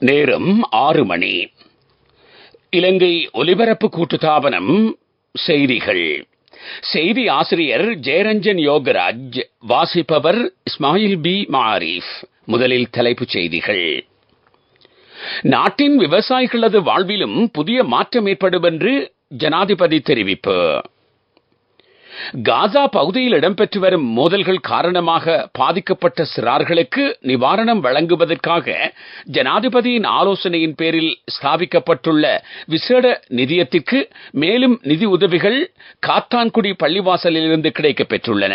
நேரம் 6 மணி. இலங்கை ஒலிபரப்பு கூட்டுத்தாபனம் செய்திகள். செய்தி ஆசிரியர் ஜெயரஞ்சன் யோகராஜ். வாசிப்பவர் இஸ்மாயில் பி மாரிஃப். முதலில் தலைப்புச் செய்திகள். நாட்டின் விவசாயிகளது வாழ்விலும் புதிய மாற்றம் ஏற்படும் என்று ஜனாதிபதி தெரிவிப்பு. காசா பகுதியில் இடம்பெற்று வரும் மோதல்கள் காரணமாக பாதிக்கப்பட்ட சிறார்களுக்கு நிவாரணம் வழங்குவதற்காக ஜனாதிபதியின் ஆலோசனையின் பேரில் ஸ்தாபிக்கப்பட்டுள்ள விசேட நிதியத்திற்கு மேலும் நிதி உதவிகள் காத்தான்குடி பள்ளிவாசலிலிருந்து கிடைக்கப் பெற்றுள்ளன.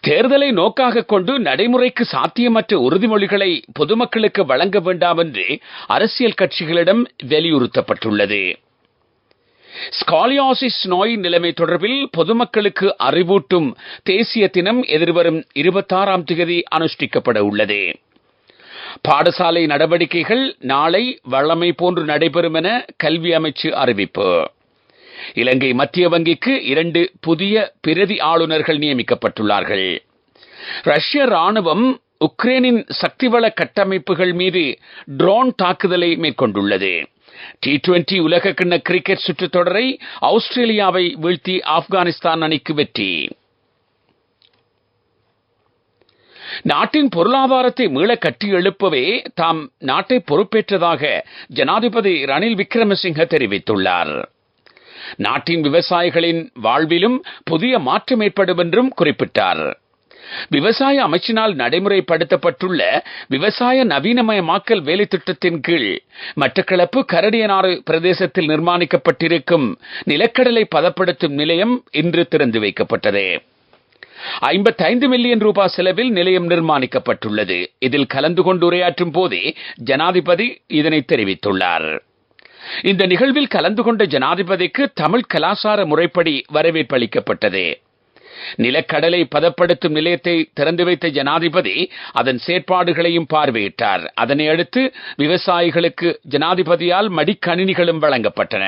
தேர்தலை நோக்காக கொண்டு நடைமுறைக்கு சாத்தியமற்ற உறுதிமொழிகளை பொதுமக்களுக்கு வழங்க வேண்டாம் என்று அரசியல் கட்சிகளிடம் வலியுறுத்தப்பட்டுள்ளது. ஸ்காலியாசிஸ் நோய் நிலைமை தொடர்பில் பொதுமக்களுக்கு அறிவூட்டும் தேசிய தினம் எதிர்வரும் 26ஆம் தேதி அனுஷ்டிக்கப்பட உள்ளது. பாடசாலை நடவடிக்கைகள் நாளை வழமை போன்று நடைபெறும் என கல்வி அமைச்சு அறிவிப்பு. இலங்கை மத்திய வங்கிக்கு 2 புதிய பிரதி ஆளுநர்கள் நியமிக்கப்பட்டுள்ளார்கள். ரஷ்ய ராணுவம் உக்ரைனின் சக்திவள கட்டமைப்புகள் மீது ட்ரோன் தாக்குதலை மேற்கொண்டுள்ளது. T20 உலகக்கிண்ண கிரிக்கெட் சுற்றுத் தொடரை ஆஸ்திரேலியாவை வீழ்த்தி ஆப்கானிஸ்தான் அணிக்கு வெற்றி. நாட்டின் பொருளாதாரத்தை மீள கட்டி எழுப்பவே தாம் நாட்டை பொறுப்பேற்றதாக ஜனாதிபதி ரணில் விக்ரமசிங்க தெரிவித்துள்ளார். நாட்டின் விவசாயிகளின் வாழ்விலும் புதிய மாற்றம் ஏற்படும் என்றும் குறிப்பிட்டார். விவசாய அமைச்சினால் நடைமுறைப்படுத்தப்பட்டுள்ள விவசாய நவீனமயமாக்கல் வேலை திட்டத்தின் கீழ் மட்டக்களப்பு கரடியனாறு பிரதேசத்தில் நிர்மாணிக்கப்பட்டிருக்கும் நிலக்கடலை பதப்படுத்தும் நிலையம் இன்று திறந்து வைக்கப்பட்டது. 55 மில்லியன் ரூபாய் செலவில் நிலையம் நிர்மாணிக்கப்பட்டுள்ளது. இதில் கலந்து கொண்டு உரையாற்றும் போதே ஜனாதிபதி இதனை தெரிவித்துள்ளார். இந்த நிகழ்வில் கலந்து கொண்ட ஜனாதிபதிக்கு தமிழ் கலாசார முறைப்படி வரவேற்பு அளிக்கப்பட்டது. நிலக்கடலை பதப்படுத்தும் நிலையத்தை திறந்து வைத்த ஜனாதிபதி அதன் செயற்பாடுகளையும் பார்வையிட்டார். அதனை அடுத்து விவசாயிகளுக்கு ஜனாதிபதியால் மடிக்கணினிகளும் வழங்கப்பட்டன.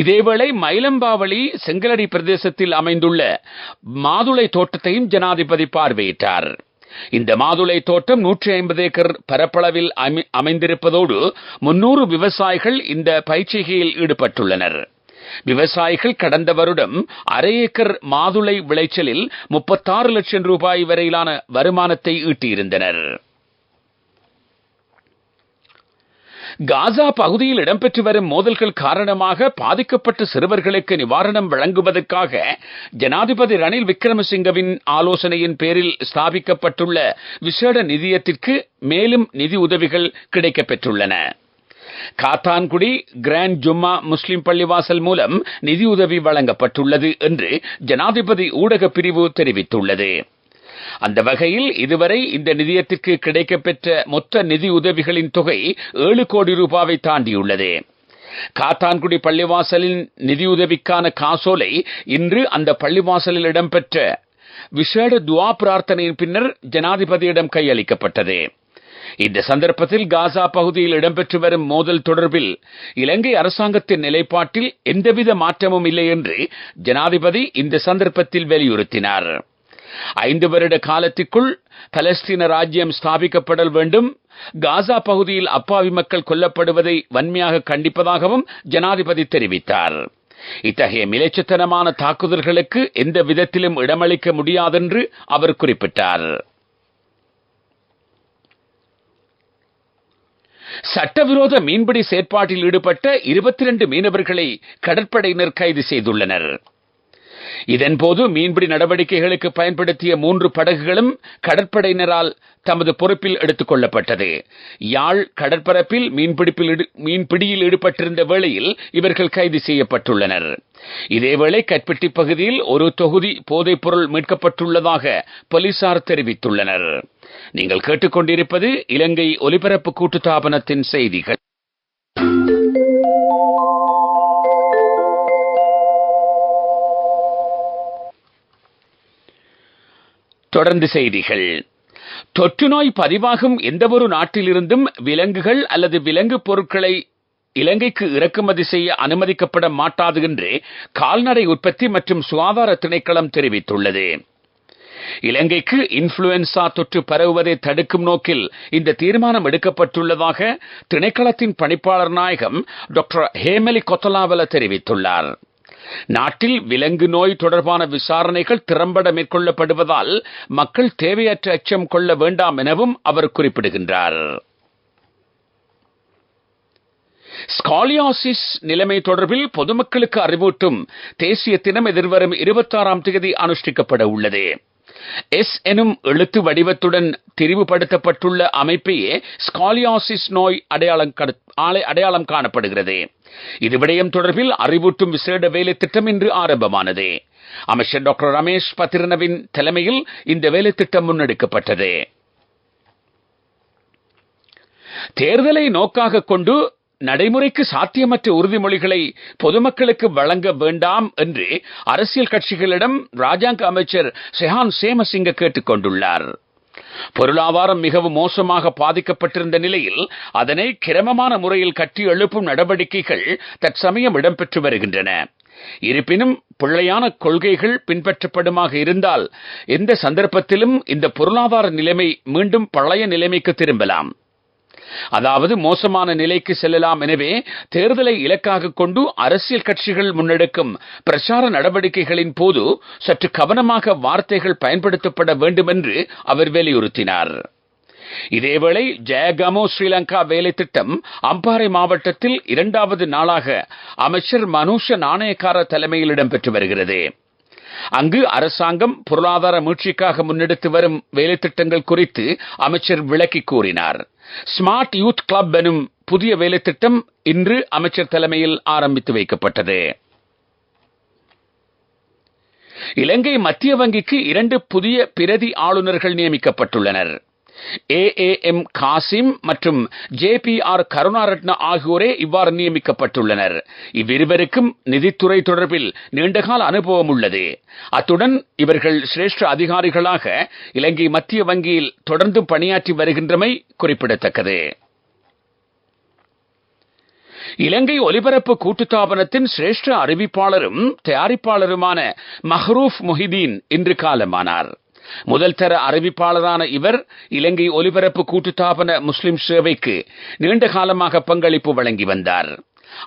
இதேவேளை மயிலம்பாவளி செங்கலடி பிரதேசத்தில் அமைந்துள்ள மாதுளை தோட்டத்தையும் ஜனாதிபதி பார்வையிட்டார். இந்த மாதுளை தோட்டம் 150 ஏக்கர் பரப்பளவில் அமைந்திருப்பதோடு 300 விவசாயிகள் இந்த பயிற்சிகையில் ஈடுபட்டுள்ளனர். விவசாயிகள் கடந்த வருடம் 1/2 ஏக்கர் மாதுளை விளைச்சலில் 36 லட்சம் ரூபாய் வரையிலான வருமானத்தை ஈட்டியிருந்தனர். காசா பகுதியில் இடம்பெற்று வரும் மோதல்கள் காரணமாக பாதிக்கப்பட்ட சிறுவர்களுக்கு நிவாரணம் வழங்குவதற்காக ஜனாதிபதி ரணில் விக்ரமசிங்கவின் ஆலோசனையின் பேரில் ஸ்தாபிக்கப்பட்டுள்ள விசேட நிதியத்திற்கு மேலும் நிதி உதவிகள் கிடைக்கப் பெற்றுள்ளன. காத்தான்குடி கிராண்ட் ஜும்மா முஸ்லிம் பள்ளிவாசல் மூலம் நிதியுதவி வழங்கப்பட்டுள்ளது என்று ஜனாதிபதி ஊடக பிரிவு தெரிவித்துள்ளது. அந்த வகையில் இதுவரை இந்த நிதியத்திற்கு கிடைக்கப்பெற்ற மொத்த நிதி உதவிகளின் தொகை 7 கோடி ரூபாவை தாண்டியுள்ளது. காத்தான்குடி பள்ளிவாசலின் நிதியுதவிக்கான காசோலை இன்று அந்த பள்ளிவாசலில் இடம்பெற்ற விசேட துஆ பிரார்த்தனையின் பின்னர் ஜனாதிபதியிடம் கையளிக்கப்பட்டது. இந்த சந்தர்ப்பத்தில் காசா பகுதியில் இடம்பெற்று வரும் மோதல் தொடர்பில் இலங்கை அரசாங்கத்தின் நிலைப்பாட்டில் எந்தவித மாற்றமும் இல்லை என்று ஜனாதிபதி இந்த சந்தர்ப்பத்தில் வலியுறுத்தினார். 5 வருட காலத்திற்குள் பலஸ்தீன ராஜ்யம் ஸ்தாபிக்கப்படல் வேண்டும், காசா பகுதியில் அப்பாவி மக்கள் கொல்லப்படுவதை வன்மையாக கண்டிப்பதாகவும் ஜனாதிபதி தெரிவித்தார். இத்தகைய மிலேச்சத்தனமான தாக்குதல்களுக்கு எந்த விதத்திலும் இடமளிக்க முடியாதென்று அவர் குறிப்பிட்டார். சட்டவிரோத மீன்பிடி செயற்பாட்டில் ஈடுபட்ட 22 மீனவர்களை கடற்படையினர் கைது செய்துள்ளனர். இதன்போது மீன்பிடி நடவடிக்கைகளுக்கு பயன்படுத்திய 3 படகுகளும் கடற்படையினரால் தமது பொறுப்பில் எடுத்துக் கொள்ளப்பட்டது. யாழ் கடற்பரப்பில் மீன்பிடியில் ஈடுபட்டிருந்த வேளையில் இவர்கள் கைது செய்யப்பட்டுள்ளனர். இதேவேளை கட்பெட்டி பகுதியில் ஒரு தொகுதி போதைப் பொருள் மீட்கப்பட்டுள்ளதாக போலீசார் தெரிவித்துள்ளனர். நீங்கள் கேட்டுக்கொண்டிருப்பது இலங்கை ஒலிபரப்பு கூட்டுத்தாபனத்தின் செய்திகள். தொடர்ந்து செய்திகள். தொற்று நோய் பதிவாகும் எந்தவொரு நாட்டிலிருந்தும் விலங்குகள் அல்லது விலங்கு பொருட்களை இலங்கைக்கு இறக்குமதி செய்ய அனுமதிக்கப்பட மாட்டாது என்று கால்நடை உற்பத்தி மற்றும் சுகாதார திணைக்களம் தெரிவித்துள்ளது. இலங்கைக்கு இன்ஃபுளுவன்சா தொற்று பரவுவதை தடுக்கும் நோக்கில் இந்த தீர்மானம் எடுக்கப்பட்டுள்ளதாக திணைக்களத்தின் பணிப்பாளர் நாயகம் டாக்டர் ஹேமலி கொத்தலாவல தெரிவித்துள்ளார். நாட்டில் விலங்கு நோய் தொடர்பான விசாரணைகள் திறம்பட மேற்கொள்ளப்படுவதால் மக்கள் தேவையற்ற அச்சம் கொள்ள வேண்டாம் எனவும் அவர் குறிப்பிடுகின்றார். ஸ்காலியாசிஸ் நிலைமை தொடர்பில் பொதுமக்களுக்கு அறிவூட்டும் தேசிய தினம் எதிர்வரும் 26ஆம் தேதி அனுஷ்டிக்கப்பட உள்ளது. எஸ் எனும் எழுத்து வடிவத்துடன் திரிவுபடுத்தப்பட்டுள்ள அமைப்பையே ஸ்காலியாசிஸ் நோய் அடையாளம் காணப்படுகிறது. இது விடயம் தொடர்பில் அறிவூட்டும் விசேட வேலை திட்டம் இன்று ஆரம்பமானது. அமைச்சர் டாக்டர் ரமேஷ் பத்திரனவின் தலைமையில் இந்த வேலை திட்டம் முன்னெடுக்கப்பட்டது. தேர்தலை நோக்காக கொண்டு நடைமுறைக்கு சாத்தியமற்ற உறுதிமொழிகளை பொதுமக்களுக்கு வழங்க வேண்டாம் என்று அரசியல் கட்சிகளிடம் ராஜாங்க அமைச்சர் செஹான் சேமசிங்க கேட்டுக் கொண்டுள்ளார். பொருளாதாரம் மிகவும் மோசமாக பாதிக்கப்பட்டிருந்த நிலையில் அதனை கிரமமான முறையில் கட்டி எழுப்பும் நடவடிக்கைகள் தற்சமயம் இடம்பெற்று வருகின்றன. இருப்பினும் பிள்ளையான கொள்கைகள் பின்பற்றப்படுமாக இருந்தால் எந்த சந்தர்ப்பத்திலும் இந்த பொருளாதார நிலைமை மீண்டும் பழைய நிலைமைக்கு திரும்பலாம், அதாவது மோசமான நிலைக்கு செல்லலாம். எனவே தேர்தலை இலக்காக கொண்டு அரசியல் கட்சிகள் முன்னெடுக்கும் பிரச்சார நடவடிக்கைகளின் போது சற்று கவனமாக வார்த்தைகள் பயன்படுத்தப்பட வேண்டும் என்று அவர் வலியுறுத்தினார். இதேவேளை ஜெயகமோ ஸ்ரீலங்கா வேலை திட்டம் அம்பாறை மாவட்டத்தில் 2வது நாளாக அமைச்சர் மனுஷ நாணயக்கார தலைமையில் இடம்பெற்று வருகிறது. அங்கு அரசாங்கம் பொருளாதார மீட்சிக்காக முன்னெடுத்து வரும் வேலை திட்டங்கள் குறித்து அமைச்சர் விளக்கி கூறினார். ஸ்மார்ட் யூத் கிளப் எனும் புதிய வேலை திட்டம் இன்று அமைச்சர் தலைமையில் ஆரம்பித்து வைக்கப்பட்டது. இலங்கை மத்திய வங்கிக்கு 2 புதிய பிரதி ஆளுநர்கள் நியமிக்கப்பட்டுள்ளனர். ஏஏஎம் காசிம் மற்றும் ஜேபிஆர் கருணாரட்ன ஆகியோரே இவ்வாறு நியமிக்கப்பட்டுள்ளனர். இவ்விருவருக்கும் நிதித்துறை தொடர்பில் நீண்டகால அனுபவம் உள்ளது. அத்துடன் இவர்கள் சிரேஷ்ட அதிகாரிகளாக இலங்கை மத்திய வங்கியில் தொடர்ந்து பணியாற்றி வருகின்றமை குறிப்பிடத்தக்கது. இலங்கை ஒலிபரப்பு கூட்டுத்தாபனத்தின் சிரேஷ்ட அறிவிப்பாளரும் தயாரிப்பாளருமான மஹ்ரூப் மொஹிதீன் இன்று காலமானார். முதல் தர அறிவிப்பாளரான இவர் இலங்கை ஒலிபரப்பு கூட்டுத்தாபன முஸ்லிம் சேவைக்கு நீண்ட காலமாக பங்களிப்பு வழங்கி வந்தார்.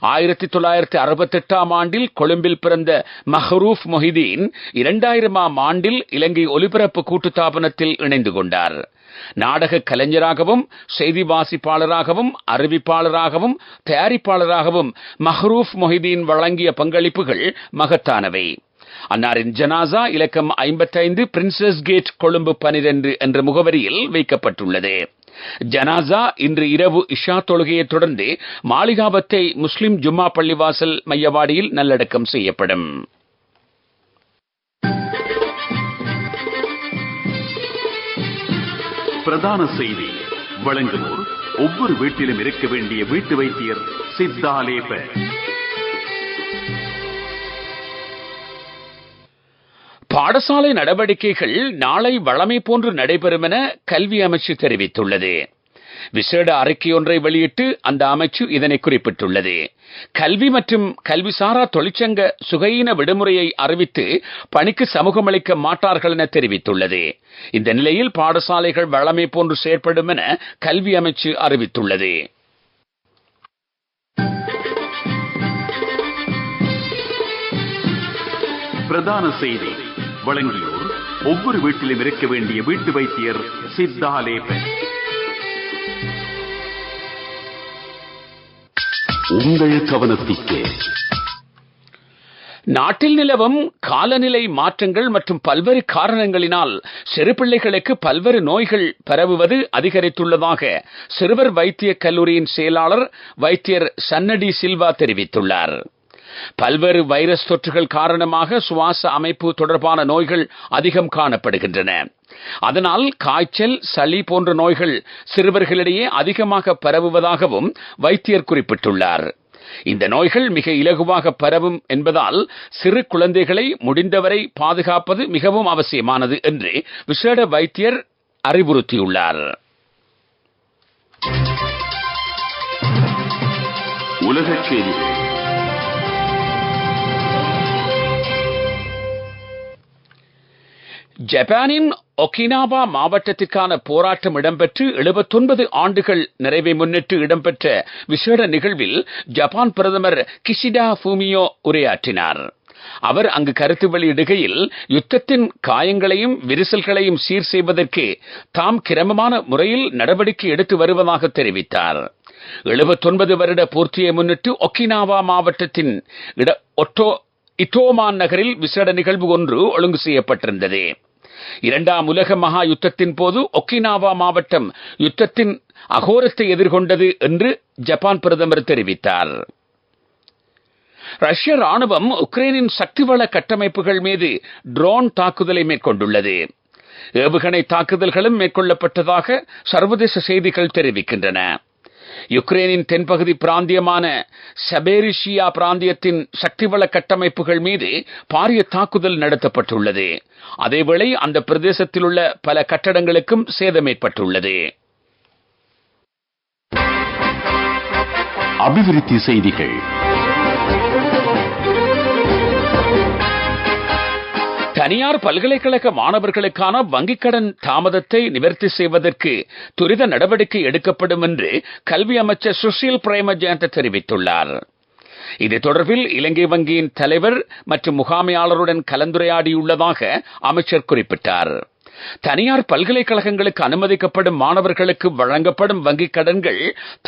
1968ஆம் ஆண்டில் கொழும்பில் பிறந்த மஹ்ரூப் மொஹிதீன் 2000ஆம் ஆண்டில் இலங்கை ஒலிபரப்பு கூட்டுத்தாபனத்தில் இணைந்து கொண்டார். நாடக கலைஞராகவும் செய்தி வாசிப்பாளராகவும் அறிவிப்பாளராகவும் தயாரிப்பாளராகவும் மஹ்ரூப் மொஹிதீன் வழங்கிய பங்களிப்புகள் மகத்தானவை. அன்னாரின் ஜனாசா இலக்கம் 55 பிரின்சஸ் கேட் கொழும்பு 12 என்ற முகவரியில் வைக்கப்பட்டுள்ளது. ஜனாசா இன்று இரவு இஷா தொழுகையை தொடர்ந்து மாளிகாவத்தை முஸ்லிம் ஜும்மா பள்ளிவாசல் மையவாடியில் நல்லடக்கம் செய்யப்படும். பிரதான செய்தி வழங்குவோர் ஒவ்வொரு வீட்டிலும் இருக்க வேண்டிய வீட்டு வைத்தியர் சித்தாலேப. பாடசாலை நடவடிக்கைகள் நாளை வழமை போன்று நடைபெறும் என கல்வி அமைச்சு தெரிவித்துள்ளது. விசேட அறிக்கையொன்றை வெளியிட்டு அந்த அமைச்சு இதனை குறிப்பிட்டுள்ளது. கல்வி மற்றும் கல்விசாரா தொழிற்சங்க சுகையின விடுமுறையை அறிவித்து பணிக்கு சமூகமளிக்க மாட்டார்கள் என தெரிவித்துள்ளது. இந்த நிலையில் பாடசாலைகள் வழமை போன்று செயற்படும் என கல்வி அமைச்சு அறிவித்துள்ளது. பிரதான செய்தி வழங்கியோர் ஒவ்வொரு வீட்டிலும் இருக்க வேண்டிய வீட்டு வைத்தியர் சித்தாலேப. உங்கள் கவனத்திற்கு நாட்டில் நிலவும் காலநிலை மாற்றங்கள் மற்றும் பல்வேறு காரணங்களினால் சிறு பிள்ளைகளுக்கு பல்வேறு நோய்கள் பரவுவது அதிகரித்துள்ளதாக சிறுவர் வைத்திய கல்லூரியின் செயலாளர் வைத்தியர் சன்னடி சில்வா தெரிவித்துள்ளார். பல்வேறு வைரஸ் தொற்றுகள் காரணமாக சுவாச அமைப்பு தொடர்பான நோய்கள் அதிகம் காணப்படுகின்றன. அதனால் காய்ச்சல், சளி போன்ற நோய்கள் சிறுவர்களிடையே அதிகமாக பரவுவதாகவும் வைத்தியர் குறிப்பிட்டுள்ளார். இந்த நோய்கள் மிக இலகுவாக பரவும் என்பதால் சிறு குழந்தைகளை முடிந்தவரை பாதுகாப்பது மிகவும் அவசியமானது என்று விசேட வைத்தியர் அறிவுறுத்தியுள்ளார். உலகச் செய்திகள். ஜப்பானின் ஒகினாவா மாவட்டத்திற்கான போராட்டம் இடம்பெற்று 79 ஆண்டுகள் நிறைவை முன்னிட்டு இடம்பெற்ற விசேட நிகழ்வில் ஜப்பான் பிரதமர் கிஷிடா ஃபூமியோ உரையாற்றினார். அவர் அங்கு கருத்து வெளியிடுகையில் யுத்தத்தின் காயங்களையும் விரிசல்களையும் சீர் செய்வதற்கு தாம் கிரமமான முறையில் நடவடிக்கை எடுத்து வருவதாக தெரிவித்தார். 79 வருட பூர்த்தியை முன்னிட்டு ஒகினாவா மாவட்டத்தின் இட்டோமான் நகரில் விசேட நிகழ்வு ஒன்று ஒழுங்கு செய்யப்பட்டிருந்தது. 2ஆம் உலக மகா யுத்தத்தின் போது ஒகினாவா மாவட்டம் யுத்தத்தின் அகோரத்தை எதிர்கொண்டது என்று ஜப்பான் பிரதமர் தெரிவித்தார். ரஷ்ய ராணுவம் உக்ரைனின் சக்திவள கட்டமைப்புகள் மீது ட்ரோன் தாக்குதலை மேற்கொண்டுள்ளது. ஏவுகணை தாக்குதல்களும் மேற்கொள்ளப்பட்டதாக சர்வதேச செய்திகள் தெரிவிக்கின்றன. யுக்ரைனின் தென்பகுதி பிராந்தியமான சபேரிஷியா பிராந்தியத்தின் சக்திவள கட்டமைப்புகள் மீது பாரிய தாக்குதல் நடத்தப்பட்டுள்ளது. அதேவேளை அந்த பிரதேசத்தில் உள்ள பல கட்டடங்களுக்கும் சேதம் ஏற்பட்டுள்ளது. அபிவிருத்தி செய்திகள். தனியார் பல்கலைக்கழக மாணவர்களுக்கான வங்கிக் கடன் தாமதத்தை நிவர்த்தி செய்வதற்கு துரித நடவடிக்கை எடுக்கப்படும் என்று கல்வி அமைச்சர் சுஷில் பிரேமஜயந்த தெரிவித்துள்ளார். இது தொடர்பில் இலங்கை வங்கியின் தலைவர் மற்றும் முகாமையாளருடன் கலந்துரையாடியுள்ளதாக அமைச்சர் குறிப்பிட்டார். தனியார் பல்கலைக்கழகங்களுக்கு அனுமதிக்கப்படும் மாணவர்களுக்கு வழங்கப்படும் வங்கிக் கடன்கள்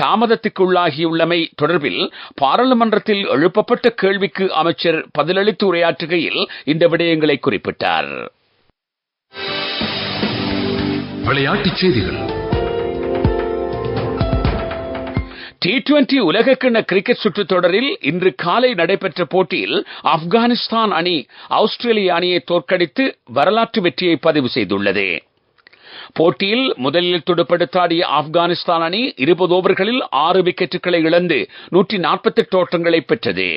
தாமதத்துக்குள்ளாகியுள்ளமை தொடர்பில் பாராளுமன்றத்தில் எழுப்பப்பட்ட கேள்விக்கு அமைச்சர் பதிலளித்து உரையாற்றுகையில் இந்த விடயங்களை குறிப்பிட்டார். விளையாட்டுச் செய்திகள். T20 உலகக்கிண்ண கிரிக்கெட் சுற்றுத் தொடரில் இன்று காலை நடைபெற்ற போட்டியில் ஆப்கானிஸ்தான் அணி ஆஸ்திரேலிய அணியை தோற்கடித்து வரலாற்று வெற்றியை பதிவு செய்துள்ளது. போட்டியில் முதலில் துடுப்படுத்தாடிய ஆப்கானிஸ்தான் அணி 20 ஓவர்களில் 6 விக்கெட்டுகளை இழந்து 148 ஓட்டங்களை பெற்றது.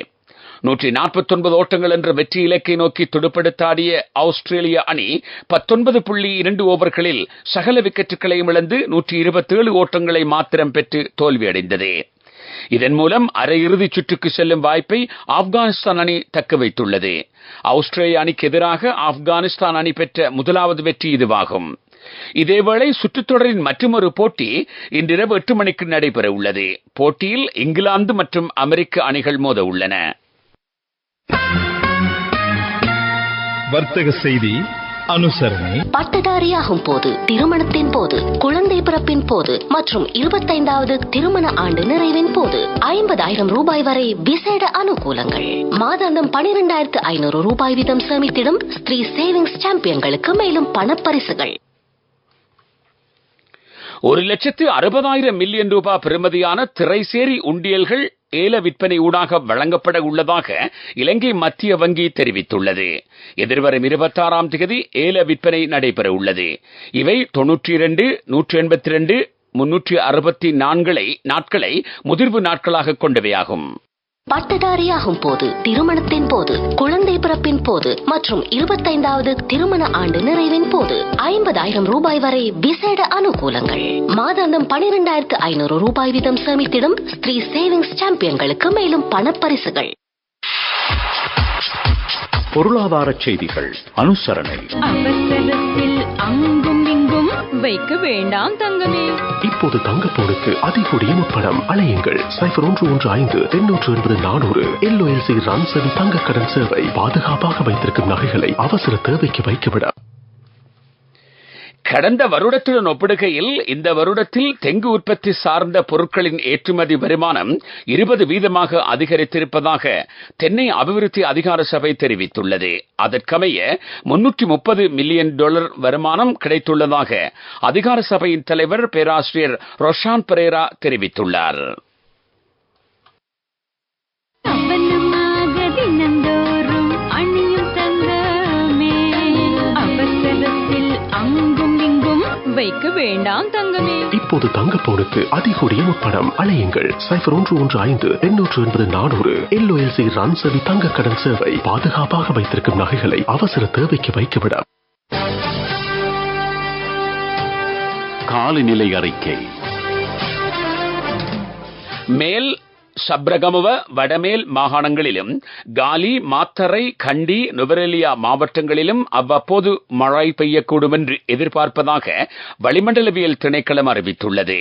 149 ஓட்டங்கள் என்ற வெற்றி இலக்கை நோக்கி துடுப்படுத்தாடிய ஆஸ்திரேலிய அணி 19.2 ஓவர்களில் சகல விக்கெட்டுகளையும் இழந்து 127 ஓட்டங்களை மாத்திரம் பெற்று தோல்வியடைந்தது. இதன் மூலம் அரையிறுதிச் சுற்றுக்கு செல்லும் வாய்ப்பை ஆப்கானிஸ்தான் அணி தக்க வைத்துள்ளது. ஆஸ்திரேலிய அணிக்கு எதிராக ஆப்கானிஸ்தான் அணி பெற்ற முதலாவது வெற்றி இதுவாகும். இதேவேளை சுற்றுத்தொடரின் மற்றொரு போட்டி இன்றிரவு 8 மணிக்கு நடைபெற உள்ளது. போட்டியில் இங்கிலாந்து மற்றும் அமெரிக்க அணிகள் மோத உள்ளன. வர்த்தக செய்தி. அனுசரணை. பட்டதாரியாகும் போது, திருமணத்தின் போது, குழந்தை பிறப்பின் போது மற்றும் 25வது திருமண ஆண்டு நிறைவின் போது 50,000 ரூபாய் வரை விசேட அனுகூலங்கள். மாதாந்தம் 12,500 ரூபாய் வீதம் சேமித்திடும் ஸ்ரீ சேவிங்ஸ் சாம்பியன்களுக்கு மேலும் பணப்பரிசுகள். 1,60,000 மில்லியன் ரூபாய் பெறுமதியான திரைசேரி உண்டியல்கள் ஏல விற்பனை ஊடாக வழங்கப்பட உள்ளதாக இலங்கை மத்திய வங்கி தெரிவித்துள்ளது. எதிர்வரும் 26ஆம் தேதி ஏல விற்பனை நடைபெற உள்ளது. இவை 92, 182, 364 நாட்களை முதிர்வு நாட்களாக கொண்டவையாகும். பட்டதாரியாகும் போது, திருமணத்தின் போது, குழந்தை பிறப்பின் போது மற்றும் 25வது திருமண ஆண்டு நிறைவின் போது 50,000 ரூபாய் வரை விசேட அனுகூலங்கள். மாதாந்தம் 12,500 ரூபாய் வீதம் சேமித்திடும் ஸ்ரீ சேவிங்ஸ் சாம்பியன்களுக்கு மேலும் பணப்பரிசுகள். பொருளாதார செய்திகள். அனுசரணை. அவசரத்தில் அங்கும் இங்கும் வைக்க வேண்டாம் தங்கமே. இப்போது தங்கப்போனுக்கு அதிகூடிய முப்படம். அலையுங்கள் 0115-880-400. LOLC ரன்சவி தங்க கடன் சேவை. பாதுகாப்பாக வைத்திருக்கும் நகைகளை அவசர தேவைக்கு வைக்கவிட. கடந்த வருடத்துடன் ஒப்பிடுகையில் இந்த வருடத்தில் தெங்கு உற்பத்தி சார்ந்த பொருட்களின் ஏற்றுமதி வருமானம் 20% அதிகரித்திருப்பதாக தென்னை அபிவிருத்தி அதிகார சபை தெரிவித்துள்ளது. அதற்கமைய $330 மில்லியன் வருமானம் கிடைத்துள்ளதாக அதிகார சபையின் தலைவர் பேராசிரியர் ரொஷான் பெரேரா தெரிவித்துள்ளார். வைக்க வேண்டாம் தங்கமே. இப்போது தங்கப்போனுக்கு அதிகூடிய முப்படம். அலையுங்கள் 0115-880-400. LOLC ரன்சவி தங்க கடன் சேவை. பாதுகாப்பாக வைத்திருக்கும் நகைகளை அவசர தேவைக்கு வைக்கவிட. காலநிலை அறிக்கை. மேல் சப்ரகமுவ வடமேல் மாகாணங்களிலும் காலி, மாத்தறை, கண்டி, நுவரெலியா மாவட்டங்களிலும் அவ்வப்போது மழை பெய்யக்கூடும் என்று எதிர்பார்ப்பதாக வளிமண்டலவியல் திணைக்களம் அறிவித்துள்ளது.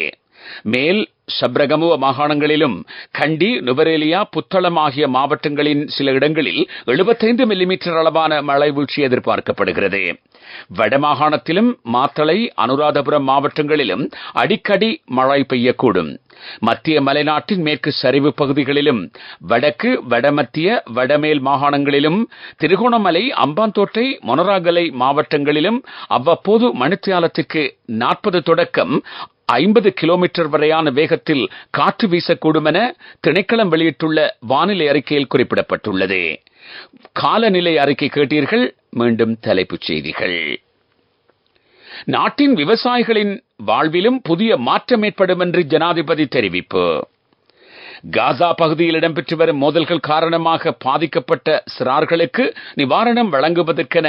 மேல் சப்ரகமுவ மாகாணங்களிலும் கண்டி, நுவரெலியா, புத்தளம் ஆகிய மாவட்டங்களின் சில இடங்களில் 75 மில்லிமீட்டர் அளவான மழை வீழ்ச்சி எதிர்பார்க்கப்படுகிறது. வடமாகாணத்திலும் மாத்தளை, அனுராதபுரம் மாவட்டங்களிலும் அடிக்கடி மழை பெய்யக்கூடும். மத்திய மலைநாட்டின் மேற்கு சரிவு பகுதிகளிலும் வடக்கு, வடமத்திய, வடமேல் மாகாணங்களிலும் திருகோணமலை, அம்பாந்தோட்டை, மொனராகலை மாவட்டங்களிலும் அவ்வப்போது மணித்தியாலத்துக்கு 40 தொடக்கம் 50 கிலோமீட்டர் வரையான வேகத்தில் காற்று வீசக்கூடும் என திணைக்களம் வெளியிட்டுள்ள வானிலை அறிக்கையில் குறிப்பிடப்பட்டுள்ளது. காலநிலை அறிக்கை கேட்டீர்கள். மீண்டும் தலைப்புச் செய்திகள். நாட்டின் விவசாயிகளின் வாழ்விலும் புதிய மாற்றம் ஏற்படும் என்று ஜனாதிபதி தெரிவிப்பு. காசா பகுதியில் இடம்பெற்று வரும் மோதல்கள் காரணமாக பாதிக்கப்பட்ட சிறார்களுக்கு நிவாரணம் வழங்குவதற்கென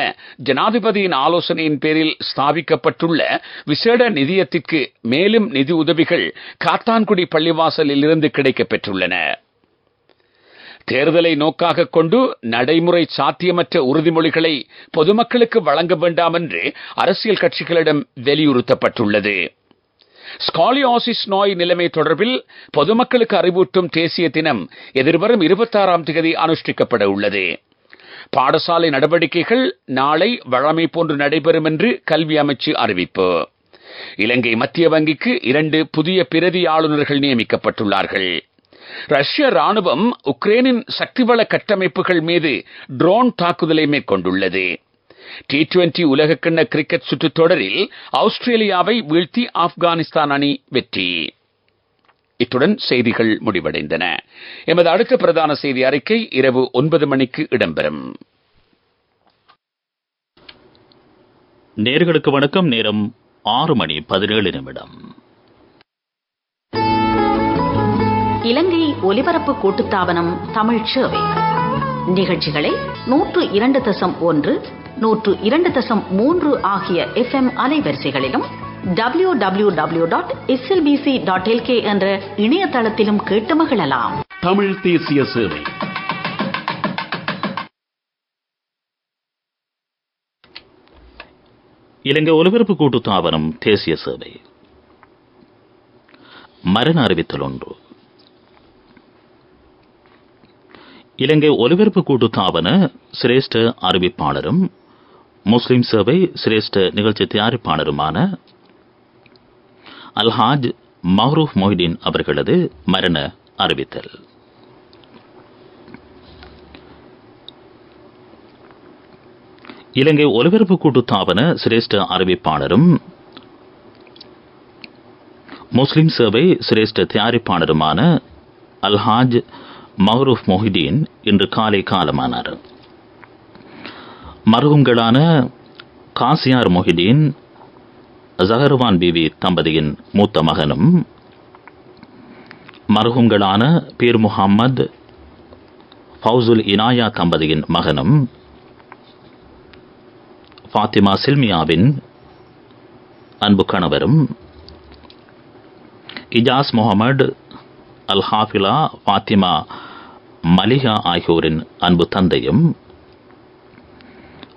ஜனாதிபதியின் ஆலோசனையின் பேரில் ஸ்தாபிக்கப்பட்டுள்ள விசேட நிதியத்திற்கு மேலும் நிதி உதவிகள் காத்தான்குடி பள்ளிவாசலில் இருந்து கிடைக்கப் பெற்றுள்ளன. தேர்தலை நோக்காக கொண்டு நடைமுறை சாத்தியமற்ற உறுதிமொழிகளை பொதுமக்களுக்கு வழங்க வேண்டாம் என்று அரசியல் கட்சிகளிடம் வலியுறுத்தப்பட்டுள்ளது. ஸ்காலியோசிஸ் நோய் நிலைமை தொடர்பில் பொதுமக்களுக்கு அறிவூட்டும் தேசிய தினம் எதிர்வரும் 26ஆம் தேதி அனுஷ்டிக்கப்பட உள்ளது. பாடசாலை நடவடிக்கைகள் நாளை வழமை போன்று நடைபெறும் என்று கல்வி அமைச்சு அறிவிப்பு. இலங்கை மத்திய வங்கிக்கு 2 புதிய பிரதி ஆளுநர்கள் நியமிக்கப்பட்டுள்ளார்கள். ரஷ்ய ராணுவம் உக்ரைனின் சக்திவள கட்டமைப்புகள் மீது ட்ரோன் தாக்குதலை மேற்கொண்டுள்ளது. T20 உலகக்கிண்ண கிரிக்கெட் சுற்றுத் தொடரில் ஆஸ்திரேலியாவை வீழ்த்தி ஆப்கானிஸ்தான் அணி வெற்றி. இத்துடன் செய்திகள் முடிவடைந்தன. எமது அடுத்த பிரதான செய்தி அறிக்கை இரவு 9 மணிக்கு இடம்பெறும். நேயர்களுக்கு வணக்கம். நேரம் 6:17. இலங்கை ஒலிபரப்பு கூட்டுத்தாபனம் தமிழ் சேவை நிகழ்ச்சிகளை 102.1, 102.3 ஆகிய FM அலைவரிசைகளிலும் www.slbc.lk என்ற இணையதளத்திலும் கேட்டு மகிழலாம். தமிழ் தேசிய சேவை. இலங்கை ஒலிபரப்பு கூட்டுத்தாபனம் தேசிய சேவை. மரண அறிவித்தல் ஒன்று. இலங்கை ஒலிபரப்பு கூட்டுத்தாபன சிரேஷ்ட அறிவிப்பாளரும் முஸ்லிம் சேவை சிரேஷ்ட நிகழ்ச்சி தயாரிப்பாளருமான அல்ஹாஜ் மஹ்ரூப் மொஹிதீன் அவர்களது மரண அறிவித்தல். இலங்கை ஒலிபரப்பு கூட்டுத்தாபன சிரேஷ்ட அறிவிப்பாளரும் முஸ்லிம் சேவை சிரேஷ்ட தயாரிப்பாளருமான அல்ஹாஜ் மஹ்ரூப் மொஹிதீன் இன்று காலை காலமானார். மர்ஹூம்களான காசியார் மொஹிதீன், ஜஹர்வான் பிவி தம்பதியின் மூத்த மகனும், மர்ஹூம்களான பீர் முஹம்மது ஃபவுசுல் இனாயா தம்பதியின் மகனும், ஃபாத்திமா சில்மியாவின் அன்பு கணவரும், இஜாஸ் முகமது, அல் ஹாஃபிலா ஃபாத்திமா மலிஹா ஆகியோரின் அன்பு தந்தையும்,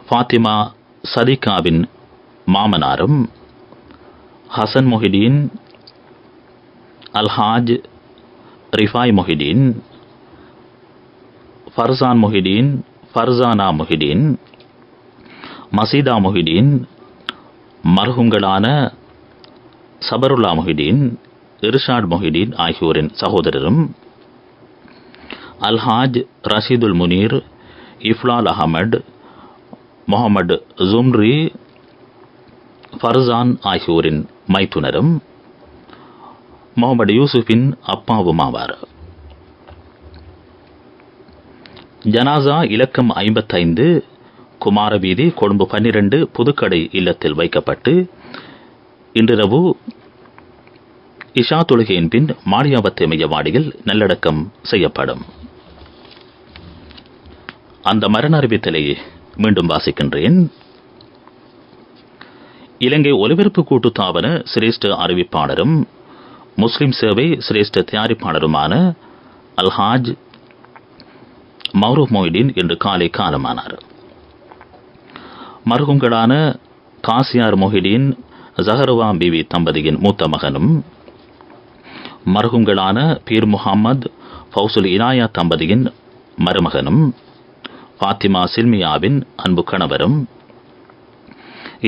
ஃபாத்திமா சதிகாவின் மாமனாரும், ஹசன் மொஹிதீன், அல்ஹாஜ் ரிஃபாய் மொஹிதீன், ஃபர்சான் மொஹிதீன், ஃபர்சானா மொஹிதீன், மசீதா மொஹிதீன், மர்ஹூம்களான சபருல்லா மொஹிதீன், இர்ஷாட் மொஹிதீன் ஆகியோரின் சகோதரரும், அல்ஹாஜ் ரஷீதுல் முனீர், இஃப்லால் அகமது, முகமது ஜும்ரி, ஃபர்சான் ஆகியோரின் மைத்துனரும், முகமது யூசுஃபின் அப்பாவும் ஆவார். ஜனாசா இலக்கம் 55 குமாரவீதி, கொழும்பு 12 புதுக்கடை இல்லத்தில் வைக்கப்பட்டு இன்றிரவு இஷா தொழுகையின் பின் மாளியாவத்தை மையவாடியில் நல்லடக்கம் செய்யப்படும். அந்த மரண அறிவித்தலை மீண்டும் வாசிக்கின்றேன். இலங்கை ஒலிபரப்பு கூட்டுத்தாபன சிரேஷ்ட அறிவிப்பாளரும் முஸ்லிம் சேவை சிரேஷ்ட தயாரிப்பாளருமான அல்ஹாஜ் மௌரூப் மொய்தீன் இன்று காலை காலமானார். மர்ஹூம்களான காசியார் மொஹிதீன் ஜஹரவா பிவி தம்பதியின் மூத்த மகனும் மர்ஹூம்களான பீர் முகமது ஃபவுசுல் இனாயா தம்பதியின் மருமகனும் ஃபாத்திமா சில்மியாவின் அன்பு கணவரும்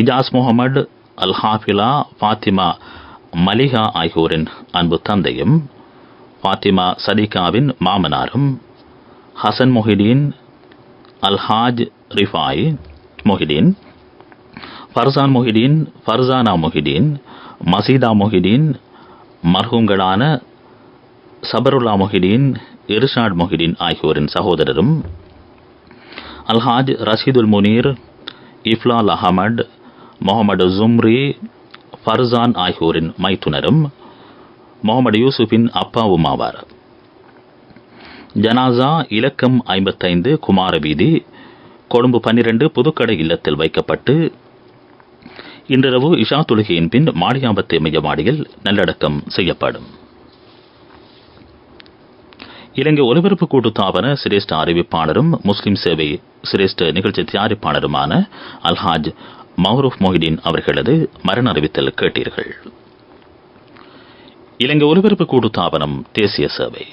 இஜாஸ் முகமது அல் ஹாஃபிலா ஃபாத்திமா மலிஹா ஆகியோரின் அன்பு தந்தையும் ஃபாத்திமா சதிகாவின் மாமனாரும் ஹசன் மொஹிதீன் அல்ஹாஜ் ரிஃபாய் மொஹிதீன் ஃபர்சான் மொஹிதீன் ஃபர்சானா மொஹிதீன் மசீதா மொஹிதீன் மர்ஹூம்களான சபருல்லா மொஹிதீன் இர்ஷாட் மொஹிதீன் ஆகியோரின் சகோதரரும் அல்ஹாஜ் ரஷீதுல் முனீர் இஃப்லால் அஹமட் முகமது ஜும்ரி ஃபர்சான் ஆகியோரின் மைத்துனரும் முகமது யூசுஃபின் அப்பாவும் ஆவார். ஜனாசா இலக்கம் 55 குமார வீதி கொழும்பு 12 புதுக்கடை இல்லத்தில் வைக்கப்பட்டு இன்றிரவு இஷா தொழுகையின் பின் மாடியாபத்து மையவாடியில் நல்லடக்கம் செய்யப்படும். இலங்கை ஒலிபரப்பு கூட்டுத்தாபன சிரேஷ்ட அறிவிப்பாளரும் முஸ்லிம் சேவை சிரேஷ்ட நிகழ்ச்சி தயாரிப்பாளருமான அல்ஹாஜ் மௌரூப் மொஹிதீன் அவர்களது மரண அறிவித்தல் கேட்டீர்கள். இலங்கை ஒலிபரப்பு கூட்டுத்தாபனம் தேசிய சேவை.